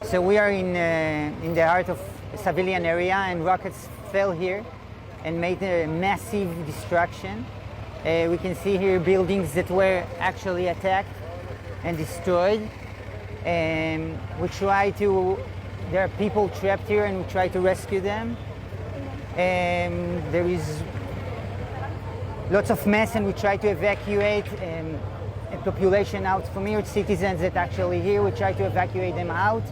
So we are in the heart of a civilian area, and rockets fell here and made a massive destruction. We can see here buildings that were actually attacked and destroyed. There are people trapped here, and we try to rescue them. There is lots of mess, and we try to evacuate a population out from here, citizens that actually here. We try to evacuate them out.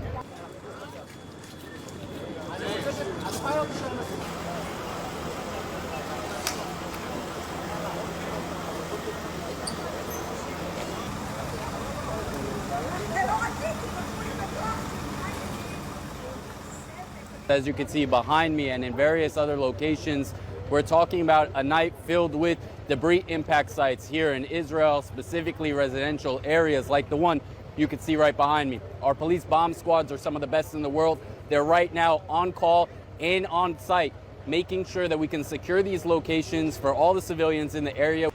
As you can see behind me and in various other locations, we're talking about a night filled with debris impact sites here in Israel, specifically residential areas like the one you can see right behind me. Our police bomb squads are some of the best in the world. They're right now on call and on site, making sure that we can secure these locations for all the civilians in the area.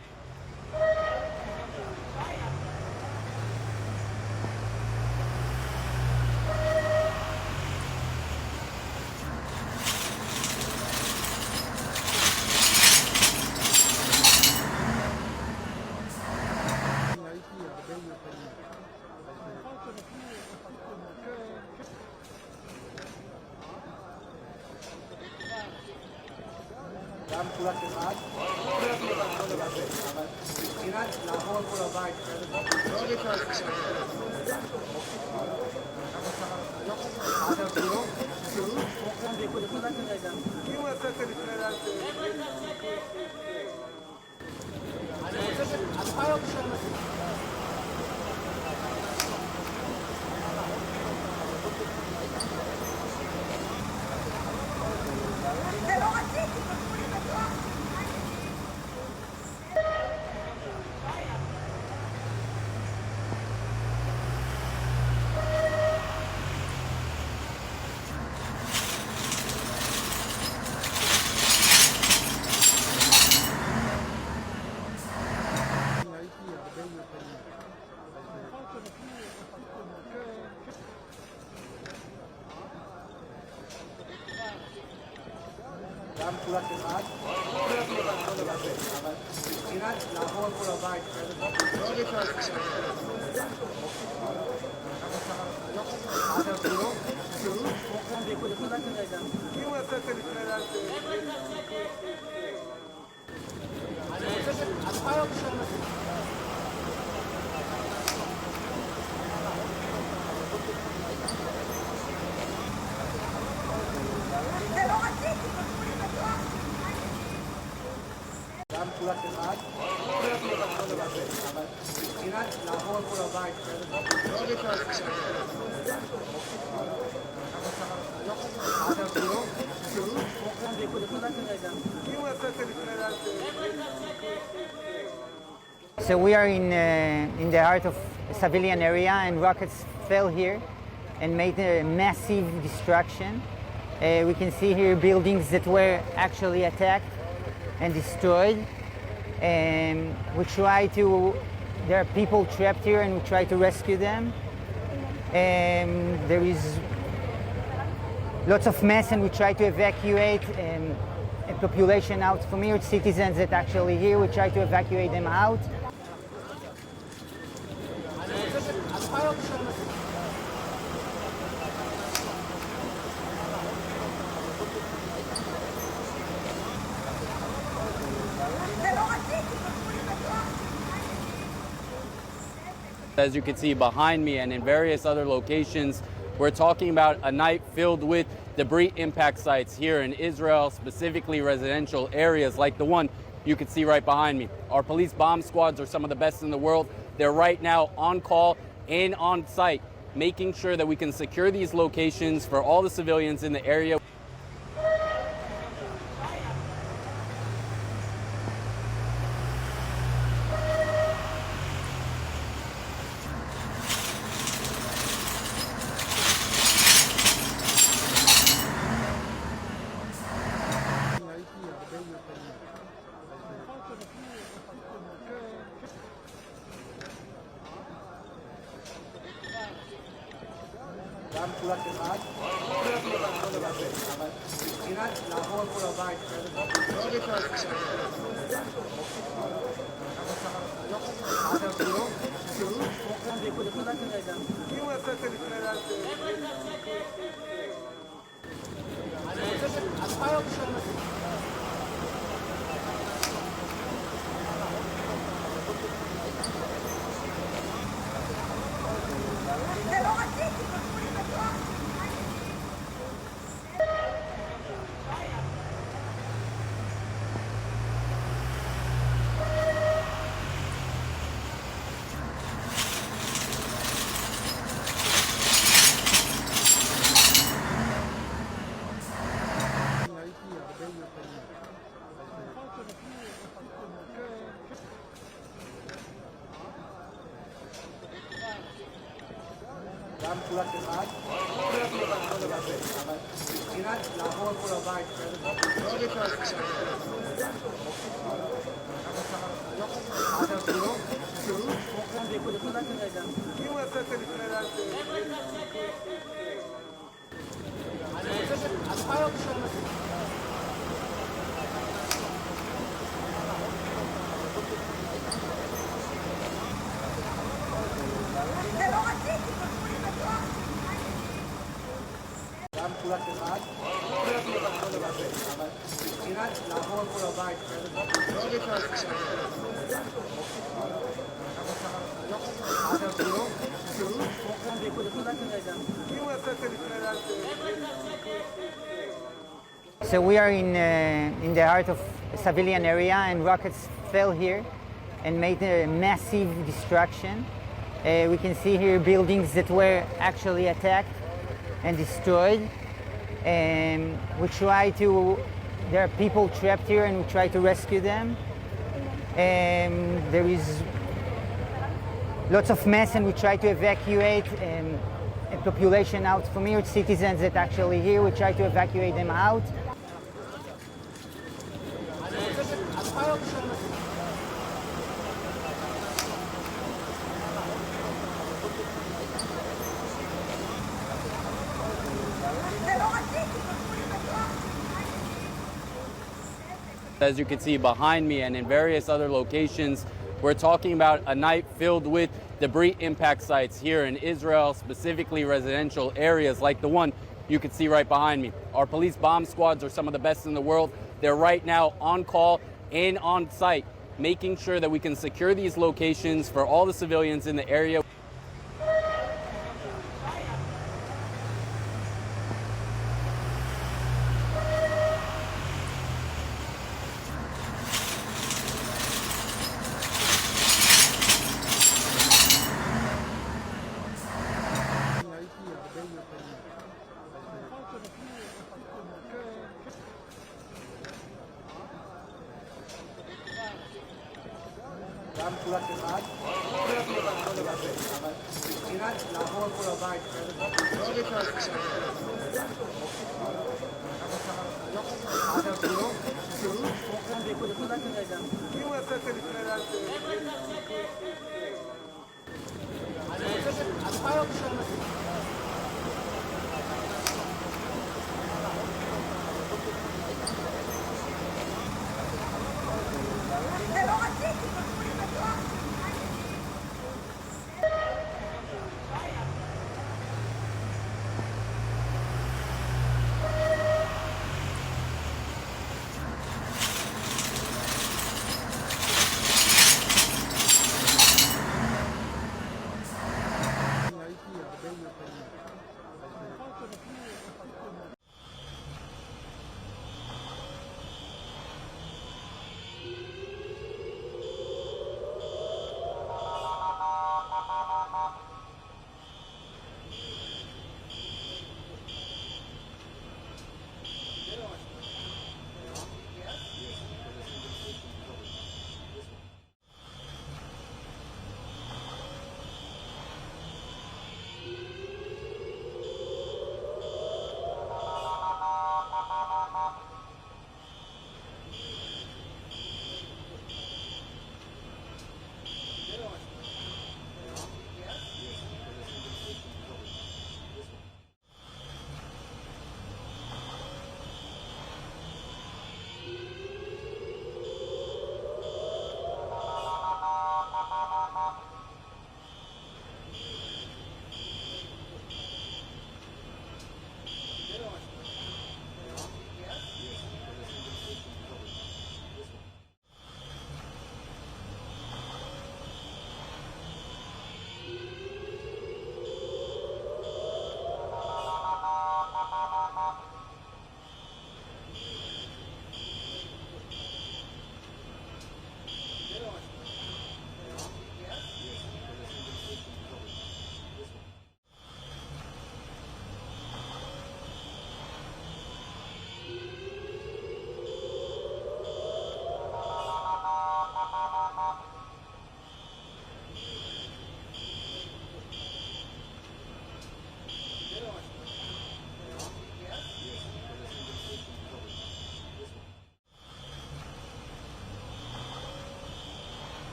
So we are in the heart of a civilian area, and rockets fell here and made a massive destruction. We can see here buildings that were actually attacked and destroyed. There are people trapped here, and we try to rescue them. There is lots of mess, and we try to evacuate a population out from here, citizens that actually here. We try to evacuate them out. As you can see behind me and in various other locations, we're talking about a night filled with debris impact sites here in Israel, specifically residential areas like the one you can see right behind me. Our police bomb squads are some of the best in the world. They're right now on call and on site, making sure that we can secure these locations for all the civilians in the area. גם מחולק אחד, אבל מבחינת לעבור על כל הבית, לא נכנס. גם מחולק אחד, אבל מבחינת לעבור על כל הבית, לא נכנס. גם מחולק אחד, אבל מבחינת לעבור על כל הבית, לא נכנס. So we are in the heart of a civilian area, and rockets fell here and made a massive destruction. We can see here buildings that were actually attacked and destroyed. There are people trapped here, and we try to rescue them. There is lots of mess, and we try to evacuate a population out from here, citizens that actually here, we try to evacuate them out. As you can see behind me and in various other locations, we're talking about a night filled with debris impact sites here in Israel, specifically residential areas like the one you can see right behind me. Our police bomb squads are some of the best in the world. They're right now on call and on site, making sure that we can secure these locations for all the civilians in the area. גם מחולק אחד, אבל מבחינת לעבור על כל הבית, לא נכנס. אם הוא יעשה את זה לפני